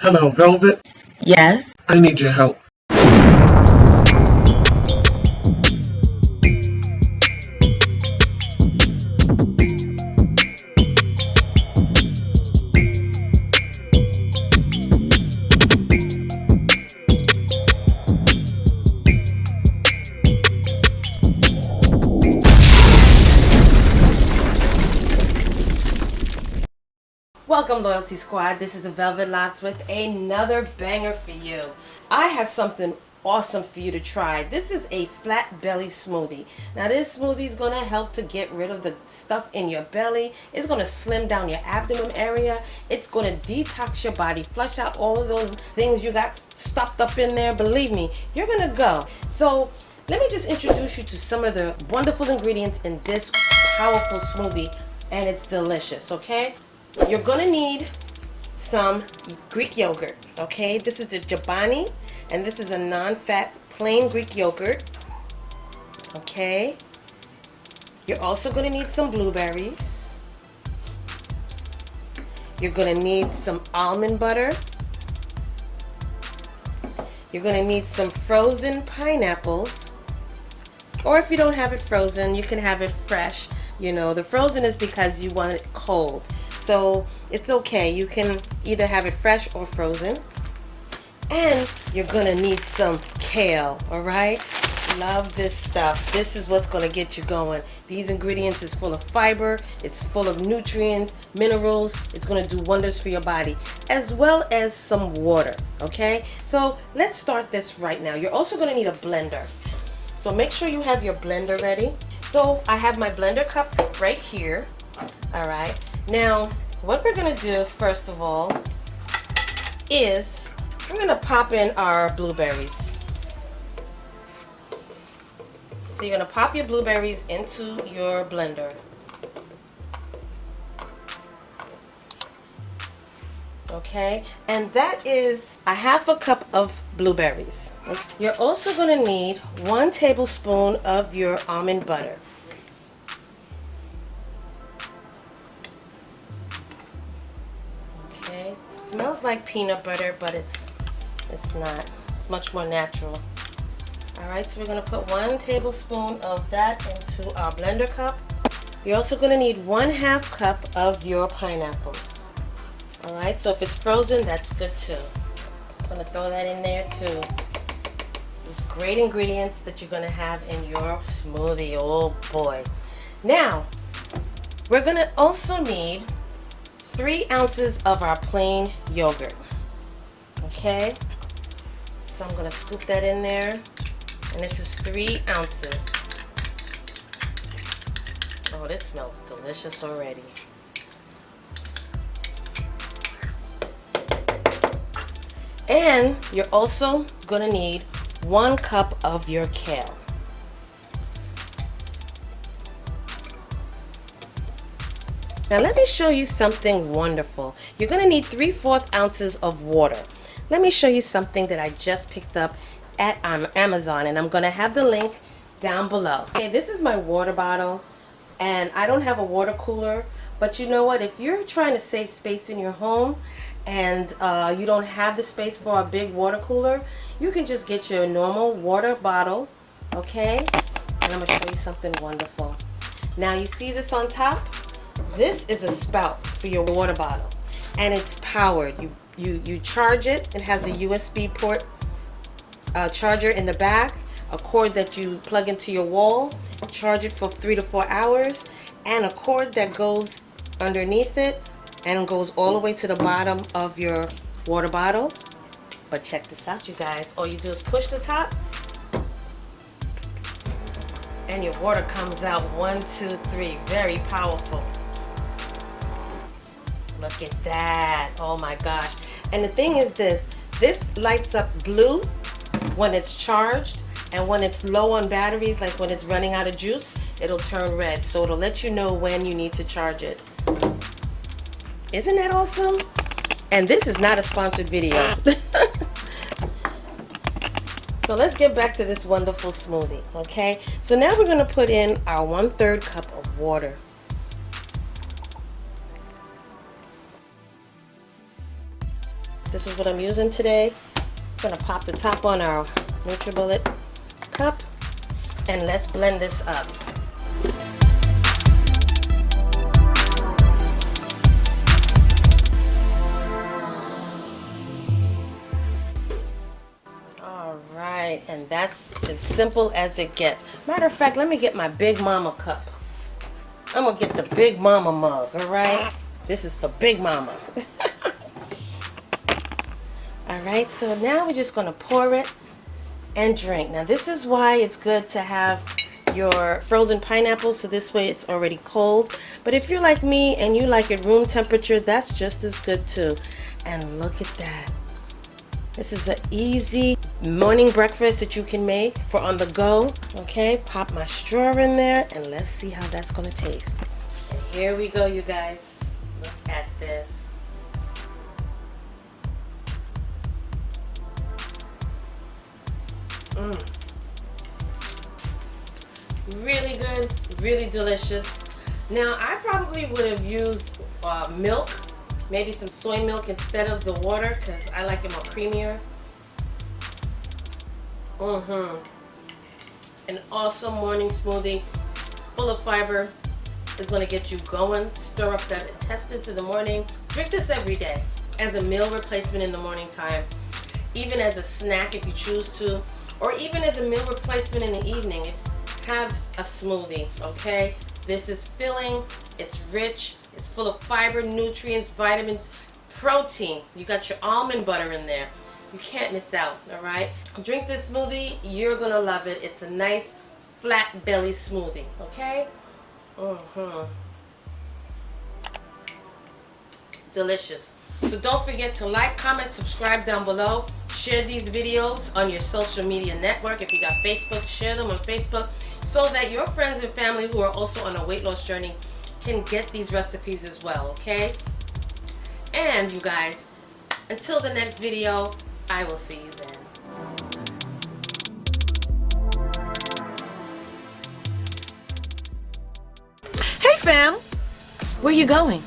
Hello, Velvet. Yes. I need your help. Welcome, Loyalty Squad. This is the Velvet Locks with another banger for you. I have something awesome for you to try. This is a flat belly smoothie. Now this smoothie is going to help to get rid of the stuff in your belly. It's going to slim down your abdomen area. It's going to detox your body, flush out all of those things you got stuffed up in there. Believe me, you're going to go. So let me just introduce you to some of the wonderful ingredients in this powerful smoothie, and it's delicious, okay? You're gonna need some Greek yogurt, okay? This is the Jabani, and this is a non-fat plain Greek yogurt, okay? You're also gonna need some blueberries. You're gonna need some almond butter. You're gonna need some frozen pineapples, or if you don't have it frozen, you can have it fresh. You know, the frozen is because you want it cold. So it's okay. You can either have it fresh or frozen. And you're gonna need some kale, all right? Love this stuff. This is what's gonna get you going. These ingredients is full of fiber. It's full of nutrients, minerals. It's gonna do wonders for your body, as well as some water, okay? So let's start this right now. You're also gonna need a blender. So make sure you have your blender ready. So I have my blender cup right here, all right? Now, what we're gonna do first of all is we're gonna pop in our blueberries. So you're gonna pop your blueberries into your blender. Okay, and that is a half a cup of blueberries. You're also gonna need 1 tablespoon of your almond butter. Okay, it smells like peanut butter, but it's not. It's much more natural. All right, so we're gonna put 1 tablespoon of that into our blender cup. You're also gonna need 1/2 cup of your pineapples. All right, so if it's frozen, that's good too. I'm gonna throw that in there too. These great ingredients that you're gonna have in your smoothie. Oh boy. Now, we're gonna also need 3 ounces of our plain yogurt. Okay, so I'm gonna scoop that in there, and this is 3 ounces. Oh, this smells delicious already. And you're also gonna need 1 cup of your kale. Now let me show you something wonderful. You're gonna need 3/4 ounces of water. Let me show you something that I just picked up at Amazon, and I'm gonna have the link down below. Okay, this is my water bottle, and I don't have a water cooler, but you know what? If you're trying to save space in your home and you don't have the space for a big water cooler, you can just get your normal water bottle, okay? And I'm gonna show you something wonderful. Now you see this on top? This is a spout for your water bottle, and it's powered. You charge it. It has a USB port charger in the back, a cord that you plug into your wall, charge it for 3 to 4 hours, and a cord that goes underneath it and goes all the way to the bottom of your water bottle. But check this out, you guys. All you do is push the top, and your water comes out 1, 2, 3. Very powerful. Look at that. Oh my gosh. And the thing is this lights up blue when it's charged, and when it's low on batteries, like when it's running out of juice, it'll turn red. So it'll let you know when you need to charge it. Isn't that awesome? And this is not a sponsored video. So let's get back to this wonderful smoothie, okay? So now we're gonna put in our 1/3 cup of water. This is what I'm using today. I'm gonna pop the top on our NutriBullet cup, and let's blend this up. Alright, and that's as simple as it gets. Matter of fact, let me get my Big Mama cup. I'm gonna get the Big Mama mug, alright? This is for Big Mama. Alright, so now we're just gonna pour it and drink. Now this is why it's good to have your frozen pineapple, so this way it's already cold. But if you're like me and you like it room temperature, that's just as good too. And look at that. This is an easy morning breakfast that you can make for on the go. Okay, pop my straw in there and let's see how that's gonna taste. And here we go, you guys. Look at this. Really good, really delicious. Now I probably would have used milk, maybe some soy milk instead of the water, because I like it more creamier. An awesome morning smoothie full of fiber is going to get you going. Stir up that intestines in the morning. Drink this every day as a meal replacement in the morning time, even as a snack if you choose to, or even as a meal replacement in the evening. Have a smoothie, okay? This is filling, it's rich, it's full of fiber, nutrients, vitamins, protein. You got your almond butter in there. You can't miss out, all right? Drink this smoothie, you're gonna love it. It's a nice flat belly smoothie, okay? Delicious. So don't forget to like, comment, subscribe down below. Share these videos on your social media network. If you got Facebook, share them on Facebook so that your friends and family who are also on a weight loss journey can get these recipes as well, okay? And you guys, until the next video, I will see you then. Hey fam, where you going?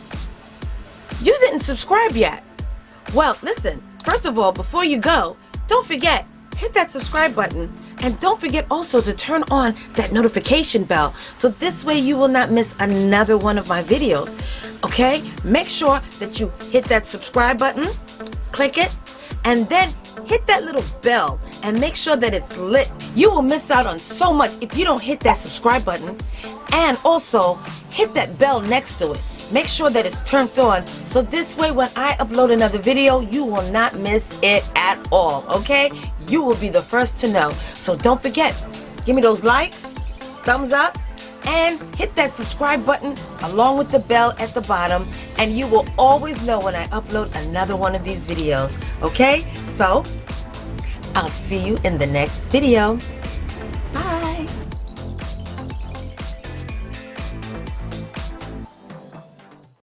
You didn't subscribe yet. Well, listen, first of all, before you go, don't forget, hit that subscribe button, and don't forget also to turn on that notification bell, so this way you will not miss another one of my videos, okay? Make sure that you hit that subscribe button, click it, and then hit that little bell and make sure that it's lit. You will miss out on so much if you don't hit that subscribe button, and also hit that bell next to it. Make sure that it's turned on, so this way when I upload another video, you will not miss it at all, okay? You will be the first to know. So don't forget, give me those likes, thumbs up, and hit that subscribe button along with the bell at the bottom, and you will always know when I upload another one of these videos, okay? So, I'll see you in the next video.